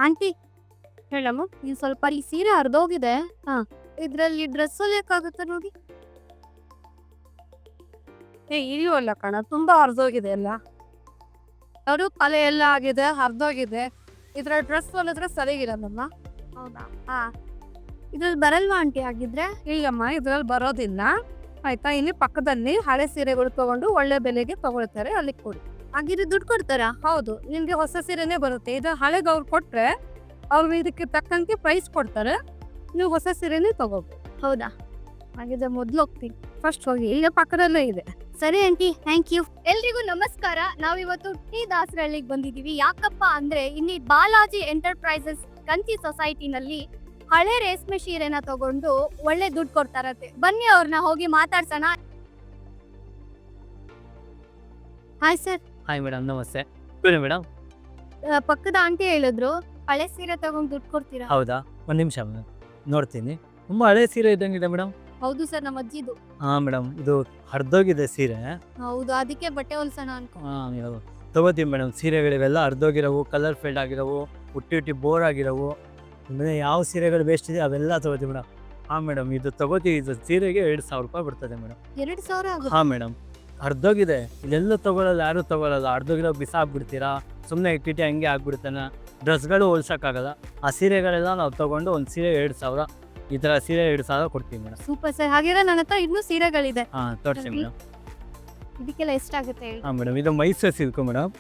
Aunty ಹೇಳಮ್ಮ, ಇದು ಸ್ವಲ್ಪ ಈ ಸೀರೆ ಹರಿದೋಗಿದೆ. ಹಾ, ಇದ್ರಲ್ಲಿ ಡ್ರೆಸ್ ಹೊಲಿಯಕ್ಕಾಗುತ್ತೆ ನೋಡಿ. ಇರಿವಲ್ಲ ಕಣ, ತುಂಬಾ ಹರಿದೋಗಿದೆ ಎಲ್ಲ. ಅದು ತಲೆ ಎಲ್ಲ ಆಗಿದೆ, ಹರಿದೋಗಿದೆ. ಇದ್ರ ಡ್ರೆಸ್ ಹೊಲಿದ್ರೆ ಸರಿಗಿರಲ್ಲಮ್ಮ. ಹೌದಾ? ಹಾ, ಇದ್ರಲ್ಲಿ ಬರಲ್ವಾ ಆಂಟಿ ಆಗಿದ್ರೆ? ಇಲ್ಲಮ್ಮ, ಇದ್ರಲ್ಲಿ ಬರೋದಿಲ್ಲ. ಆಯ್ತಾ, ಇಲ್ಲಿ ಪಕ್ಕದಲ್ಲಿ ಹಳೆ ಸೀರೆಗಳು ತಗೊಂಡು ಒಳ್ಳೆ ಬೆಲೆಗೆ ತಗೊಳ್ತಾರೆ, ಅಲ್ಲಿಗೆ ಕೊಡಿ. ಹಾಗಿದ್ರೆ ದುಡ್ಡು ಕೊಡ್ತಾರಾ? ಹೌದು, ನಿಮ್ಗೆ ಹೊಸ ಸೀರೆನೇ ಬರುತ್ತೆ. ಇದು ಹಳೆಗೆ ಅವ್ರು ಕೊಟ್ರೆ ಅವ್ರು ಇದಕ್ಕೆ ತಕ್ಕಂತೆ ಪ್ರೈಸ್ ಕೊಡ್ತಾರೆ, ನೀವು ಹೊಸ ಸೀರೆನೇ ತಗೋಬೇಕು. ಹೌದಾ? ಹಾಗಿದ್ರೆ ಮೊದ್ಲು ಹೋಗ್ತೀನಿ, ಫಸ್ಟ್ ಹೋಗಿ, ಈಗ ಪಕ್ಕದಲ್ಲೇ ಇದೆ. ಸರಿ ಆಂಟಿ, ಥ್ಯಾಂಕ್ ಯು. ಎಲ್ರಿಗೂ ನಮಸ್ಕಾರ. ನಾವಿವತ್ತು ಟಿ ದಾಸರಳ್ಳಿಗೆ ಬಂದಿದೀವಿ. ಯಾಕಪ್ಪ ಅಂದ್ರೆ ಇಲ್ಲಿ ಬಾಲಾಜಿ ಎಂಟರ್ಪ್ರೈಸಸ್ ಕಂಚಿ ಸೊಸೈಟಿನಲ್ಲಿ ಹಳೆ ರೇಷ್ಮೆ ಸೀರೆನ ತಗೊಂಡು ಒಳ್ಳೆ ದುಡ್ಡು ಕೊಡ್ತಾರತ್ತೆ. ಬನ್ನಿ ಅವ್ರನ್ನ ಹೋಗಿ ಮಾತಾಡ್ಸೋಣ. Hi sir. ಹಾಯ್ ಮೇಡಮ್, ನಮಸ್ತೆ. ಹೇಳಿ ಮೇಡಮ್. ಪಕ್ಕದ ಆಂಟಿ ಹೇಳಿದ್ರು ಹಳೆ ಸೀರೆ ತಗೊಂಡು ದುಡ್ಡು ಕೊಡ್ತೀರಾ? ಹೌದಾ? ಒಂದು ನಿಮಿಷ ಮೇಡಮ್, ನೋಡ್ತೀನಿ. ತುಂಬ ಹಳೆ ಸೀರೆ ಇದ್ದಂಗಿದೆ ಮೇಡಮ್. ಹೌದು ಸರ್, ನಮ್ಮ ಅಜ್ಜಿದು. ಹಾಂ ಮೇಡಮ್, ಇದು ಹರಿದೋಗಿದೆ ಸೀರೆ. ಹೌದು, ಅದಕ್ಕೆ ಬಟ್ಟೆ ಹೊಲ್ಸೋಣ ಅನ್ಕೊ. ಹಾಂ, ನೀವು ತಗೋತೀವಿ ಮೇಡಮ್. ಸೀರೆಗಳಿವೆಲ್ಲ ಹರಿದೋಗಿರೋವು, ಕಲರ್ ಫೇಡ್ ಆಗಿರೋವು, ಹುಟ್ಟಿ ಬೋರ್ ಆಗಿರೋವು, ಆಮೇಲೆ ಯಾವ ಸೀರೆಗಳು ವೇಸ್ಟ್ ಇದೆ ಅವೆಲ್ಲ ತಗೋತೀವಿ ಮೇಡಮ್. ಹಾಂ ಮೇಡಮ್, ಇದು ತಗೋತೀವಿ. ಇದು ಸೀರೆಗೆ 2,000 ರೂಪಾಯಿ ಬರ್ತದೆ ಮೇಡಮ್. 2,000 ಆಗುತ್ತೆ? ಹಾಂ ಮೇಡಮ್, ಹರಿದೋಗಿದೆ. ಇದೆಲ್ಲ ತಗೊಳ್ಳಲ್ಲ, ಯಾರು ತಗೊಳ್ಳಲ್ಲ. ಹರಿದೋಗಿರೋ ಬಿಸಾಕ್ಬಿಡ್ತೀರಾ, ಸುಮ್ಮನೆ ಇಟ್ಟಿಟ್ಟು ಹಂಗೆ ಆಗ್ಬಿಡ್ತಾನೆ. ಡ್ರೆಸ್ಗಳು ಹೊಲ್ಸೋಕ್ಕಾಗಲ್ಲ. ಆ ಸೀರೆಗಳೆಲ್ಲ ನಾವು ತೊಗೊಂಡು ಒಂದು ಸೀರೆ 2,000, ಈ ಥರ ಸೀರೆ 2,000 ಕೊಡ್ತೀವಿ ಮೇಡಮ್. Super sir. ಹಾಗಿದ್ರೆ ನನ್ನ ಹತ್ರ ಇನ್ನೂ ಸೀರೆಗಳಿದೆ. ಹಾಂ, ತೋರಿಸಿ ಮೇಡಮ್. ಇದಕ್ಕೆಲ್ಲ ಎಷ್ಟಾಗುತ್ತೆ ಹೇಳಿ? ಹಾಂ ಮೇಡಮ್, ಇದು ಮೈಸೂರು ಸಿಲ್ಕು ಮೇಡಮ್.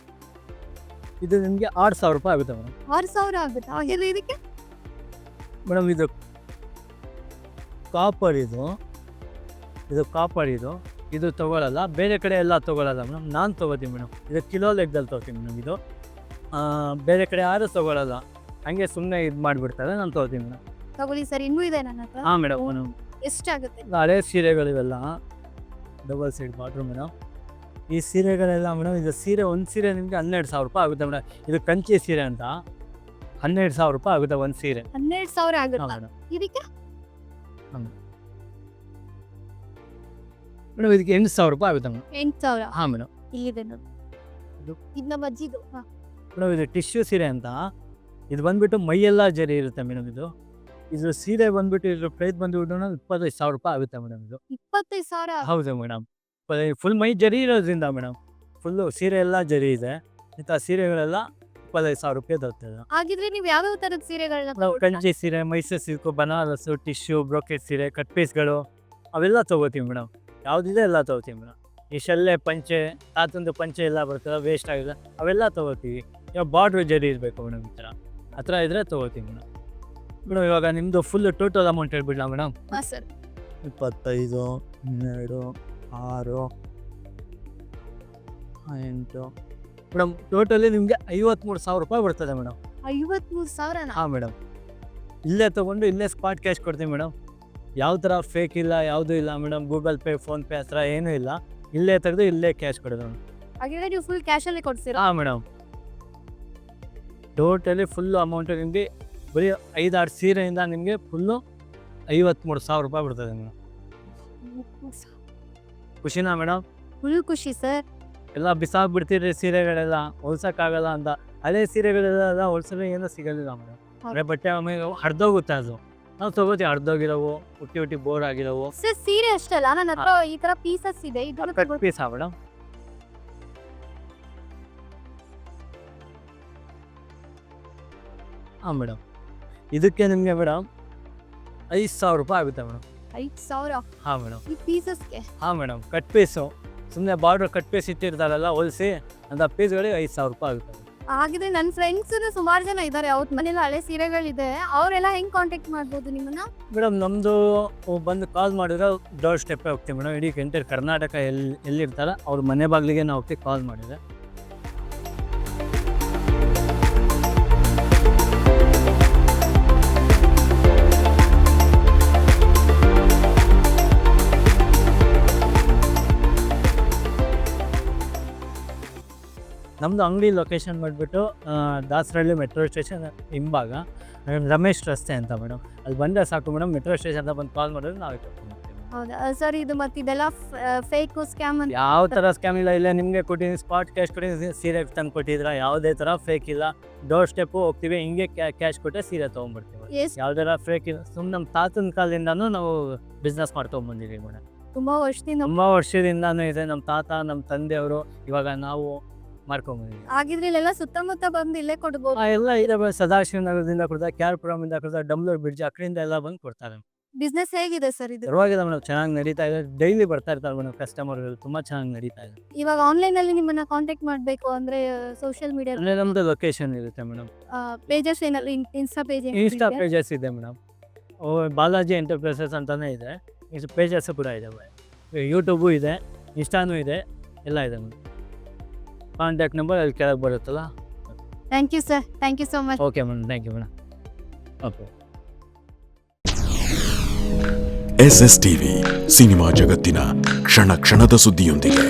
ಇದು ನಿಮಗೆ 6,000 ರೂಪಾಯಿ ಆಗುತ್ತೆ ಮೇಡಮ್. 6,000 ಆಗುತ್ತೆ? ಹಾಗಿದ್ರೆ ಇದಕ್ಕೆ ಮೇಡಮ್, ಇದು ಕಾಪರ್, ಇದು ಕಾಪರ್, ಇದು ತೊಗೊಳ್ಳಲ್ಲ. ಬೇರೆ ಕಡೆ ಎಲ್ಲ ತೊಗೊಳ್ಳಲ್ಲ ಮೇಡಮ್, ನಾನು ತೊಗೋತೀನಿ ಮೇಡಮ್. ಇದು ಕಿಲೋ ಲೆಕ್ಕದಲ್ಲಿ ತೊಗೋತೀನಿ ಮೇಡಮ್. ಇದು ಬೇರೆ ಕಡೆ ಯಾರು ತೊಗೊಳ್ಳಲ್ಲ, ಹಂಗೆ ಸುಮ್ಮನೆ ಇದು ಮಾಡಿಬಿಡ್ತಾರೆ, ನಾನು ತೊಗೋತೀನಿ ಮೇಡಮ್. ತಗೊಳ್ಳಿ ಸರ್, ಇನ್ನೂ ಇದೆ ನನ್ನ ಹತ್ರ. ಹಾಂ ಮೇಡಮ್. ಎಷ್ಟಾಗುತ್ತೆ? ಹಳೆ ಸೀರೆಗಳಿವೆಲ್ಲ ಡಬಲ್ ಸೈಡ್ ಬಾರ್ಡ್ರು ಮೇಡಮ್. ಈ ಸೀರೆಗಳೆಲ್ಲ ಮೇಡಮ್, ಇದು ಸೀರೆ ಒಂದು ಸೀರೆ ನಿಮಗೆ 12,000 ರೂಪಾಯಿ ಆಗುತ್ತೆ ಮೇಡಮ್. ಇದು ಕಂಚಿ ಸೀರೆ ಅಂತ 12,000 ರೂಪಾಯಿ ಆಗುತ್ತೆ ಒಂದು ಸೀರೆ. 12,000 ಹಾಂ ಆಗುತ್ತೆ ಮೇಡಮ್. ಇದಕ್ಕೆ? ಮೇಡಮ್, ಇದಕ್ಕೆ 8,000 ರೂಪಾಯಿ ಆಗುತ್ತೆ ಮೇಡಮ್. 8,000? ಹಾಂ ಮೇಡಮ್. ಇಲ್ಲಿದೆ ನೋಡಿ, ಇದು ನಮ್ಮ ಅಜ್ಜಿದು. ಮೇಡಮ್, ಇದು ಟಿಶ್ಯೂ ಸೀರೆ ಅಂತ. ಇದು ಬಂದ್ಬಿಟ್ಟು ಮೈಯೆಲ್ಲ ಜರಿ ಇರುತ್ತೆ ಮೇಡಮ್. ಇದು ಸೀರೆ ಬಂದ್ಬಿಟ್ಟು ಇದ್ರ ಪ್ರೈಸ್ ಬಂದ್ಬಿಟ್ಟು 25,000 ರೂಪಾಯಿ ಆಗುತ್ತೆ ಮೇಡಮ್. ಇದು 25,000? ಹೌದು ಮೇಡಮ್. ಫುಲ್ ಮೈ ಜರಿ ಇರೋದ್ರಿಂದ ಮೇಡಮ್, ಫುಲ್ಲು ಸೀರೆ ಎಲ್ಲ ಜರಿ ಇದೆ. ಇಂಥ ಸೀರೆಗಳೆಲ್ಲ 25,000 ರೂಪಾಯಿ ಬರ್ತದೆ. ಹಾಗಿದ್ರೆ ನೀವು ಯಾವ್ಯಾವ ತರದ ಸೀರೆಗಳನ್ನ ನಾವು ಕಂಚಿ ಸೀರೆ, Mysuru silk, Banaras, tissue, brocade ಸೀರೆ, ಕಟ್ ಪೀಸ್ಗಳು ಅವೆಲ್ಲ ತೊಗೋತೀವಿ ಮೇಡಮ್. ಯಾವುದಿದೆ ಎಲ್ಲ ತೊಗೋತೀವಿ ಮೇಡಮ್. ಈ ಶಲ್ಲೆ ಪಂಚೆ, ತಾತಂದು ಪಂಚೆ ಎಲ್ಲ ಬರ್ತದೆ ವೇಸ್ಟ್ ಆಗಿದೆ, ಅವೆಲ್ಲ ತೊಗೋತೀವಿ. ಇವಾಗ ಬಾರ್ಡ್ರ್ ಜರಿ ಇರಬೇಕು ಮೇಡಮ್, ಆ ಥರ ಇದ್ದರೆ ತೊಗೋತೀವಿ ಮೇಡಮ್. ಮೇಡಮ್, ಇವಾಗ ನಿಮ್ಮದು ಫುಲ್ ಟೋಟಲ್ ಅಮೌಂಟ್ ಹೇಳ್ಬಿಡಲಾ ಮೇಡಮ್? ಹಾಂ ಸರ್. 25, 12, 6, 8 ಮೇಡಮ್, ಟೋಟಲಿ ನಿಮಗೆ 53,000 ರೂಪಾಯಿ ಬರ್ತದೆ ಮೇಡಮ್. 53,000? ಹಾಂ ಮೇಡಮ್. ಇಲ್ಲೇ ತೊಗೊಂಡು ಇಲ್ಲೇ ಸ್ಪಾಟ್ ಕ್ಯಾಶ್ ಕೊಡ್ತೀವಿ ಮೇಡಮ್. ಯಾವ ಥರ ಫೇಕ್ ಇಲ್ಲ, ಯಾವುದೂ ಇಲ್ಲ ಮೇಡಮ್. ಗೂಗಲ್ ಪೇ, ಫೋನ್ಪೇ ಆ ಥರ ಏನೂ ಇಲ್ಲ. ಇಲ್ಲೇ ತೆಗೆದು ಇಲ್ಲೇ ಕ್ಯಾಶ್ ಕೊಡೋದು ಮೇಡಮ್. ಹಾಗಿದ್ರೆ ನೀವು ಫುಲ್ ಕ್ಯಾಶಲ್ಲಿ ಕೊಡ್ತೀರಾ? ಹಾಂ ಮೇಡಮ್. ಟೋಟಲಿ ಫುಲ್ಲು ಅಮೌಂಟು ನಿಮಗೆ ಬರೀ 5-6 ಸೀರೆಯಿಂದ ನಿಮಗೆ ಫುಲ್ಲು 53,000 ರೂಪಾಯಿ ಬರ್ತದೆ ಮೇಡಮ್. ಖುಷಿನಾ ಮೇಡಮ್? ಫುಲ್ ಖುಷಿ ಸರ್. ಎಲ್ಲ ಬಿಸಾಕ್ಬಿಡ್ತೀರಿ ಸೀರೆಗಳೆಲ್ಲ, ಹೊಲ್ಸೋಕ್ಕಾಗಲ್ಲ ಅಂತ. ಹಳೆ ಸೀರೆಗಳೆಲ್ಲ ಹೊಲ್ಸಲು ಏನೂ ಸಿಗೋದಿಲ್ಲ ಮೇಡಮ್. ಹಳೆ ಬಟ್ಟೆ ಆಮೇಲೆ ಹರಿದೋಗುತ್ತೆ. ಅದು ನಾವು ತೊಗೋತೀವಿ, ಹರಿದೋಗಿರೋವು, ಹುಟ್ಟಿ ಬೋರ್ ಆಗಿರೋವು. ಸರ್, ಸೀರೆ ಅಷ್ಟಲ್ಲ, ನನ್ನ ಹತ್ರ ಈ ತರ ಪೀಸಸ್ ಇದೆ. Cut Pisa madam? ಹಾಂ ಮೇಡಮ್, ಇದಕ್ಕೆ ನಿಮಗೆ ಮೇಡಮ್ 5,000 ರೂಪಾಯಿ ಆಗುತ್ತೆ ಮೇಡಮ್. 5,000? ಹಾಂ ಮೇಡಮ್. ಈ ಪೀಸಸ್ಗೆ? ಹಾಂ ಮೇಡಮ್, ಕಟ್ ಪೀಸು, ಸುಮ್ಮನೆ ಬಾರ್ಡ್ರ್ ಕಟ್ ಪೀಸ್ ಇಟ್ಟಿರ್ತಾರಲ್ಲ ಹೊಲಿಸಿ, ಅಂತ ಪೀಸ್ಗಳಿಗೆ 5,000 ರೂಪಾಯಿ ಆಗುತ್ತೆ. ಹಾಗಿದ್ರೆ ನನ್ನ ಫ್ರೆಂಡ್ಸ್ ಸುಮಾರು ಜನ ಇದ್ದಾರೆ, ಅವ್ರ ಮನೇಲಿ ಹಳೆ ಸೀರೆಗಳಿದೆ. ಅವರೆಲ್ಲ ಹೆಂಗ್ ಕಾಂಟ್ಯಾಕ್ಟ್ ಮಾಡ್ಬೋದು ನಿಮ್ಮನ್ನ? ಮೇಡಮ್, ನಮ್ಮದು ಬಂದು ಕಾಲ್ ಮಾಡಿದ್ರೆ ಡೋರ್ ಸ್ಟೆಪ್ಪೇ ಹೋಗ್ತೀವಿ ಮೇಡಮ್. ಇಡೀ ಎಂಟರ್ ಕರ್ನಾಟಕ ಎಲ್ಲಿರ್ತಾರೆ ಅವ್ರ ಮನೆ ಬಾಗಿಲಿಗೆ ನಾವು ಹೋಗ್ತೀವಿ ಕಾಲ್ ಮಾಡಿದ್ರೆ. ನಮ್ಮದು ಅಂಗಡಿ ಲೊಕೇಶನ್ ಮಾಡಿಬಿಟ್ಟು ದಾಸರಳ್ಳಿ ಮೆಟ್ರೋ ಸ್ಟೇಷನ್ ಹಿಂಭಾಗ ರಮೇಶ್ ರಸ್ತೆ ಅಂತ ಮೇಡಮ್. ಅಲ್ಲಿ ಬಂದರೆ ಸಾಕು ಮೇಡಮ್. ಮೆಟ್ರೋ ಸ್ಟೇಷನ್ ಅಂತ ಬಂದು ಕಾಲ್ ಮಾಡಿದ್ರೆ ನಾವೇ ಕರ್ಕೊಂಡು ಹೋಗ್ತೀವಿ. ಹೌದಾ ಸರ್, ಇದು ಮತ್ತೆ ಇದೆಲ್ಲ ಫೇಕ್ ಸ್ಕ್ಯಾಮ್ ಅಂತ ಯಾವ ಥರ ಸ್ಕ್ಯಾಮ್ ಇಲ್ಲ. ಇಲ್ಲ ನಿಮಗೆ ಕೊಟ್ಟಿದ್ದೀನಿ, ಸ್ಪಾಟ್ ಕ್ಯಾಶ್ ಕೊಟ್ಟಿದ್ದೀನಿ, ಸೀರೆ ತಂದು ಕೊಟ್ಟಿದ್ರ, ಯಾವುದೇ ಥರ ಫೇಕ್ ಇಲ್ಲ. ಡೋರ್ ಸ್ಟೆಪ್ಪು ಹೋಗ್ತೀವಿ, ಹಿಂಗೆ ಕ್ಯಾಶ್ ಕೊಟ್ಟರೆ ಸೀರೆ ತೊಗೊಂಡ್ಬರ್ತೀವಿ. ಎಷ್ಟು ಯಾವ್ದಾರ ಫೇಕ್ ಇಲ್ಲ. ಸುಮ್ಮನೆ ನಮ್ಮ ತಾತನ ಕಾಲದಿಂದನೂ ನಾವು ಬಿಸ್ನೆಸ್ ಮಾಡ್ಕೊಂಬಂದಿದ್ದೀವಿ ಮೇಡಮ್. ತುಂಬಾ ವರ್ಷದಿಂದ ತುಂಬ ವರ್ಷದಿಂದಾನು ಇದೆ. ನಮ್ಮ ತಾತ, ನಮ್ಮ ತಂದೆಯವರು, ಇವಾಗ ನಾವು ಮಾಡ್ಕೊಂಬಂದಿದ್ದೀವಿ. ಆಗಿದ್ರೆ ಇಲ್ಲೆಲ್ಲ ಸುತ್ತಮುತ್ತ ಬಂದು ಇಲ್ಲೇ ಕೊಡ್ಬೋದು. ಎಲ್ಲ ಇದೆ, ಸದಾಶಿವನಗರದಿಂದ ಕೊಡ್ತಾರೆ, ಕ್ಯಾರ್ಪುರಮಿಂದ ಕೊಡ್ತಾರೆ, ಡಮ್ಲೂರ್ ಬ್ರಿಡ್ಜ್ ಆ ಕಡೆಯಿಂದ ಎಲ್ಲ ಬಂದು ಕೊಡ್ತಾರೆ. ಬಿಸ್ನೆಸ್ ಹೇಗಿದೆ ಸರ್ ಇದು? ಪರವಾಗಿಲ್ಲ ಮೇಡಮ್, ಚೆನ್ನಾಗಿ ನಡೀತಾ ಇದೆ. ಡೈಲಿ ಬರ್ತಾ ಇರ್ತಾರೆ ಮೇಡಮ್ ಕಸ್ಟಮರ್ಗಳು, ತುಂಬ ಚೆನ್ನಾಗಿ ನಡೀತಾ ಇದೆ. ಇವಾಗ ಆನ್ಲೈನ್ ಅಲ್ಲಿ ನಿಮ್ಮನ್ನ ಕಾಂಟ್ಯಾಕ್ಟ್ ಮಾಡಬೇಕು ಅಂದ್ರೆ ಸೋಷಿಯಲ್ ಮೀಡಿಯಾ ಅಂದರೆ ನಮ್ಮದು ಲೊಕೇಶನ್ ಇರುತ್ತೆ ಮೇಡಮ್. ಪೇಜಸ್ ಏನಾದ್ರು ಇನ್ಸ್ಟಾ ಪೇಜ್ ಇನ್ಸ್ಟಾ ಪೇಜಸ್ ಇದೆ ಮೇಡಮ್. ಬಾಲಾಜಿ ಎಂಟರ್ಪ್ರೈಸಸ್ ಅಂತಲೇ ಇದೆ. ಇದು ಪೇಜಸ್ ಕೂಡ ಇದ್ದಾವೆ. ಯೂಟ್ಯೂಬು ಇದೆ, ಇನ್ಸ್ಟಾನೂ ಇದೆ, ಎಲ್ಲ ಇದೆ ಮೇಡಮ್. ಕಾಂಟ್ಯಾಕ್ಟ್ ನಂಬರ್ ಅಲ್ಲಿ ಕೆಳಗೆ ಬರುತ್ತಲ್ಲ. Thank you sir, thank you so much. Okay madam, thank you madam. Okay. SS TV cinema ಜಗತ್ತಿನ ಕ್ಷಣ ಕ್ಷಣದ ಸುದ್ದಿಯೊಂದಿಗೆ.